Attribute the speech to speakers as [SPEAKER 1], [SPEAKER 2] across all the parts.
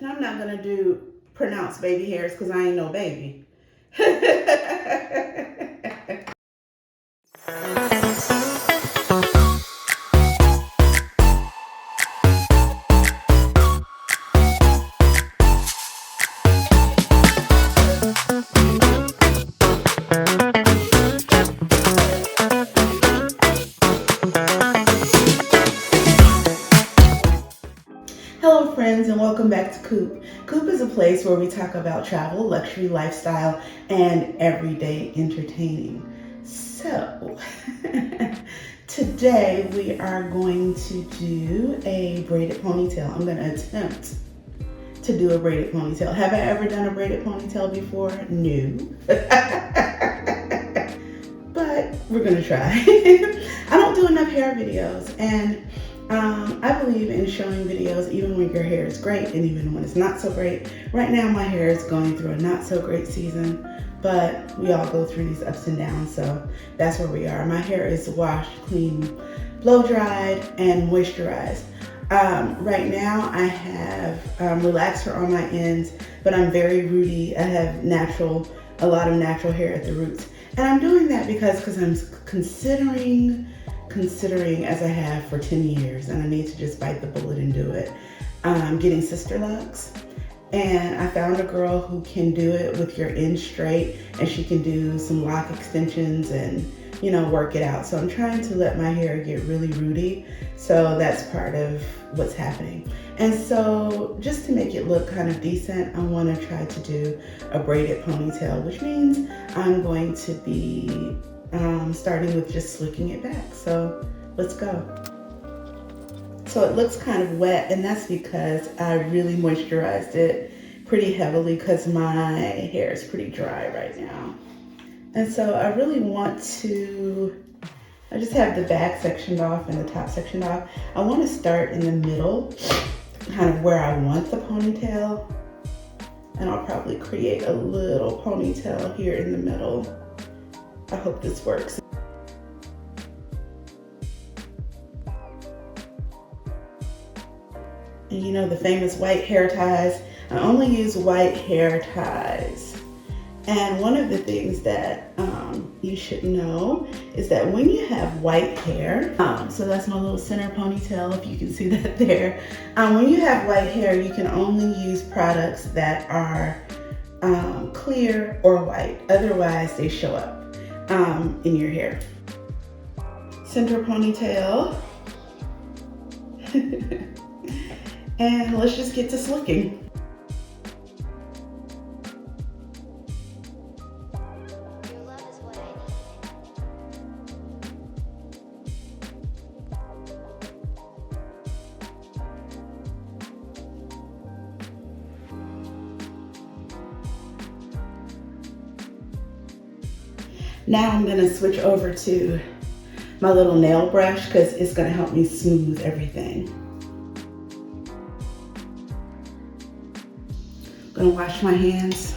[SPEAKER 1] And I'm not gonna do pronounced baby hairs because I ain't no baby. Hello friends and welcome back to Coop. Coop is a place where we talk about travel, luxury, lifestyle, and everyday entertaining. So, today we are going to do a braided ponytail. I'm going to attempt to do a braided ponytail. Have I ever done a braided ponytail before? No. But we're going to try. I don't do enough hair videos, and I believe in showing videos even when your hair is great and even when it's not so great. Right now my hair is going through a not so great season, but we all go through these ups and downs, so that's where we are. My hair is washed, clean, blow dried, and moisturized. Right now I have relaxer on my ends, but I'm very rooty. I have a lot of natural hair at the roots. And I'm doing that because I'm considering as I have for 10 years, and I need to just bite the bullet and do it. Getting sister locks, and I found a girl who can do it with your ends straight, and she can do some lock extensions and work it out. So I'm trying to let my hair get really rooty, so that's part of what's happening. And so just to make it look kind of decent, I want to try to do a braided ponytail, which means I'm going to be starting with just slicking it back. So let's go. So it looks kind of wet, and that's because I really moisturized it pretty heavily because my hair is pretty dry right now. And so I really want to, I just have the back sectioned off and the top sectioned off. I want to start in the middle, kind of where I want the ponytail. And I'll probably create a little ponytail here in the middle. I hope this works. And you know the famous white hair ties. I only use white hair ties. And one of the things that you should know is that when you have white hair, so that's my little center ponytail, if you can see that there. When you have white hair, you can only use products that are clear or white. Otherwise, they show up in your hair. Center ponytail. And let's just get to slicking. Now I'm gonna switch over to my little nail brush because it's gonna help me smooth everything. I'm gonna wash my hands.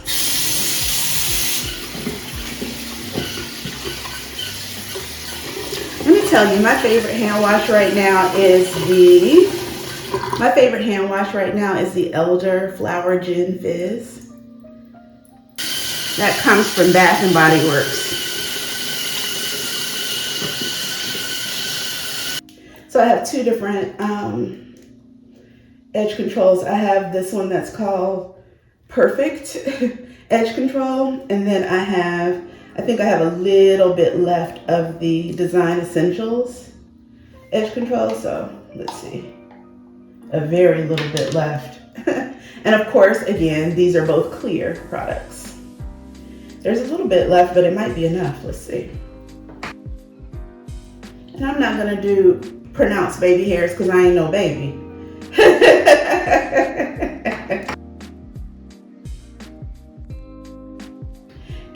[SPEAKER 1] Let me tell you, my favorite hand wash right now is the Elder Flower Gin Fizz. That comes from Bath and Body Works. So I have two different edge controls. I have this one that's called Perfect Edge Control, and then I think I have a little bit left of the Design Essentials Edge Control. So let's see, a very little bit left. And of course, again, these are both clear products. There's a little bit left, but it might be enough. Let's see. And I'm not gonna do pronounced baby hairs because I ain't no baby.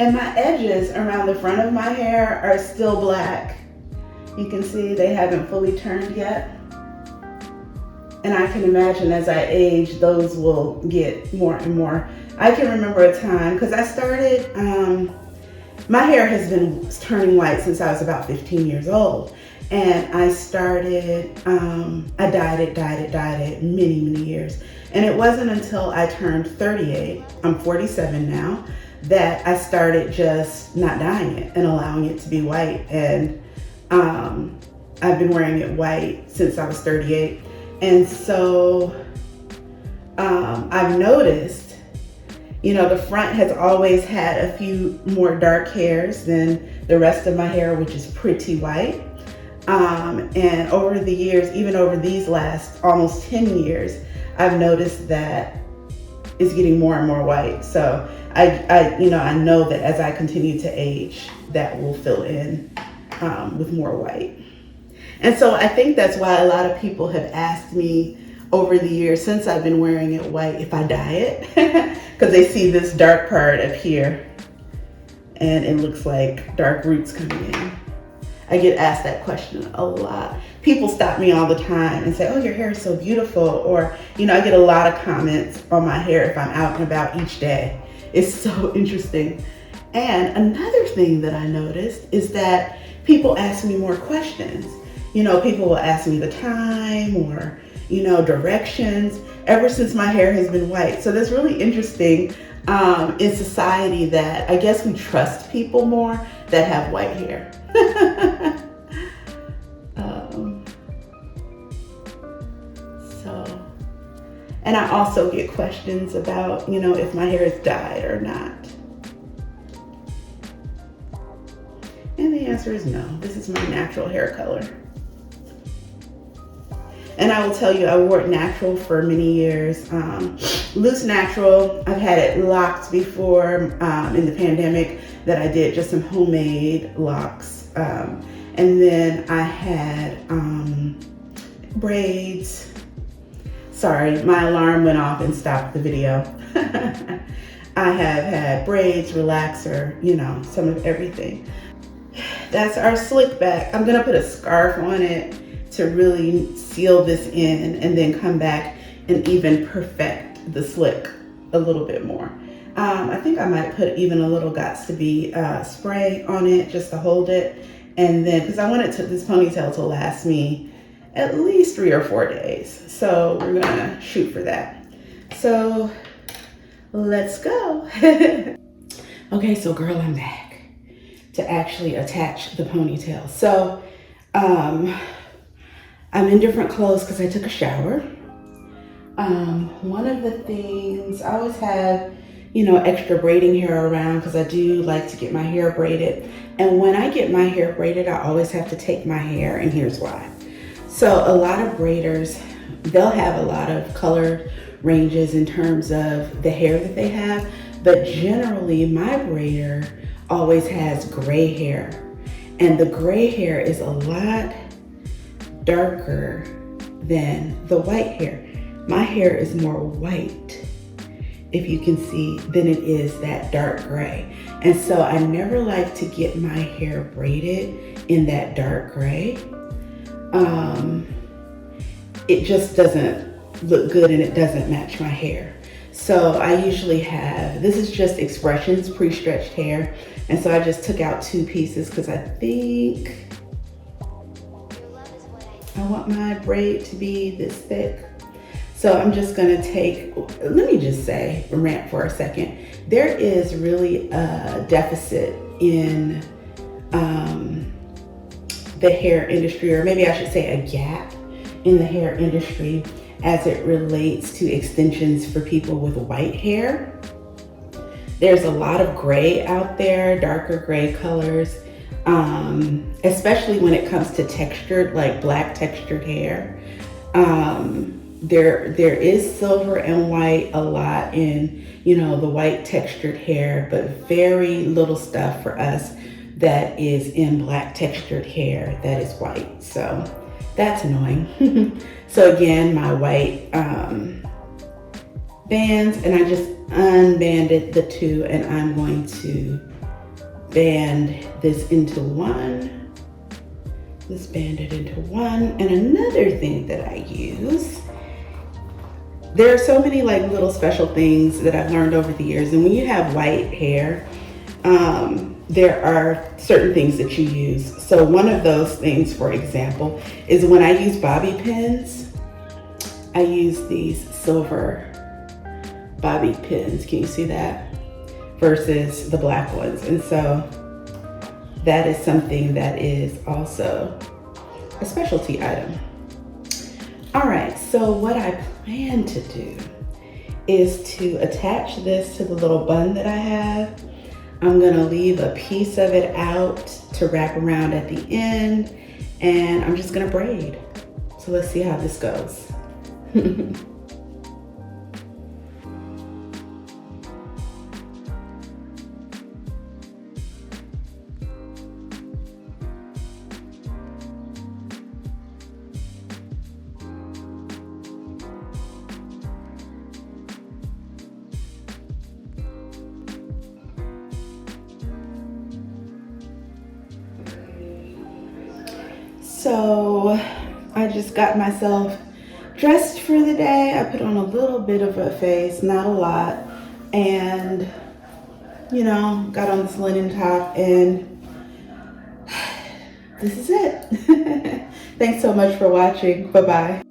[SPEAKER 1] And my edges around the front of my hair are still black. You can see they haven't fully turned yet. And I can imagine as I age, those will get more and more. I can remember a time, because I started, my hair has been turning white since I was about 15 years old. And I started, I dyed it many years. And it wasn't until I turned 38, I'm 47 now, that I started just not dyeing it and allowing it to be white. And I've been wearing it white since I was 38. And so I've noticed, you know, the front has always had a few more dark hairs than the rest of my hair, which is pretty white. And over the years, even over these last almost 10 years, I've noticed that it's getting more and more white. So I know that as I continue to age, that will fill in with more white. And so I think that's why a lot of people have asked me over the years since I've been wearing it white if I dye it, because they see this dark part up here and it looks like dark roots coming in. I get asked that question a lot. People stop me all the time and say, oh, your hair is so beautiful. Or, you know, I get a lot of comments on my hair if I'm out and about each day. It's so interesting. And another thing that I noticed is that people ask me more questions. You know, people will ask me the time or, you know, directions ever since my hair has been white. So that's really interesting in society that I guess we trust people more that have white hair. And I also get questions about, you know, if my hair is dyed or not. And the answer is no. This is my natural hair color. And I will tell you, I wore it natural for many years. Loose natural. I've had it locked before in the pandemic that I did just some homemade locks. And then I had braids. Sorry, my alarm went off and stopped the video. I have had braids, relaxer, you know, some of everything. That's our slick back. I'm gonna put a scarf on it to really seal this in and then come back and even perfect the slick a little bit more. I think I might put even a little Gots to Be spray on it just to hold it. And then, because I wanted this ponytail to last me at least 3 or 4 days. So we're gonna shoot for that. So let's go. Okay, so girl, I'm back to actually attach the ponytail. So I'm in different clothes because I took a shower. One of the things, I always have, you know, extra braiding hair around because I do like to get my hair braided. And when I get my hair braided, I always have to take my hair, and here's why. So a lot of braiders, they'll have a lot of color ranges in terms of the hair that they have, but generally my braider always has gray hair. And the gray hair is a lot darker than the white hair. My hair is more white, if you can see, than it is that dark gray. And so I never like to get my hair braided in that dark gray. It just doesn't look good and it doesn't match my hair. So I usually have, this is just Expressions pre-stretched hair. And so I just took out 2 pieces because I think I want my braid to be this thick. So I'm just gonna take, let me just say, rant for a second. There is really a deficit in the hair industry, or maybe I should say a gap in the hair industry as it relates to extensions for people with white hair. There's a lot of gray out there, darker gray colors, especially when it comes to textured, like black textured hair. There is silver and white a lot in, you know, the white textured hair, but very little stuff for us that is in black textured hair that is white. So that's annoying. So again, my white bands, and I just unbanded the 2, and I'm going to band this into 1. This banded into 1. And another thing that I use, there are so many like little special things that I've learned over the years. And when you have white hair, there are certain things that you use. So one of those things, for example, is when I use bobby pins, I use these silver bobby pins. Can you see that? Versus the black ones. And so that is something that is also a specialty item. All right, so what I plan to do is to attach this to the little bun that I have. I'm gonna leave a piece of it out to wrap around at the end, and I'm just gonna braid. So let's see how this goes. So I just got myself dressed for the day. I put on a little bit of a face, not a lot, and you know, got on this linen top, and this is it. Thanks so much for watching. Bye-bye.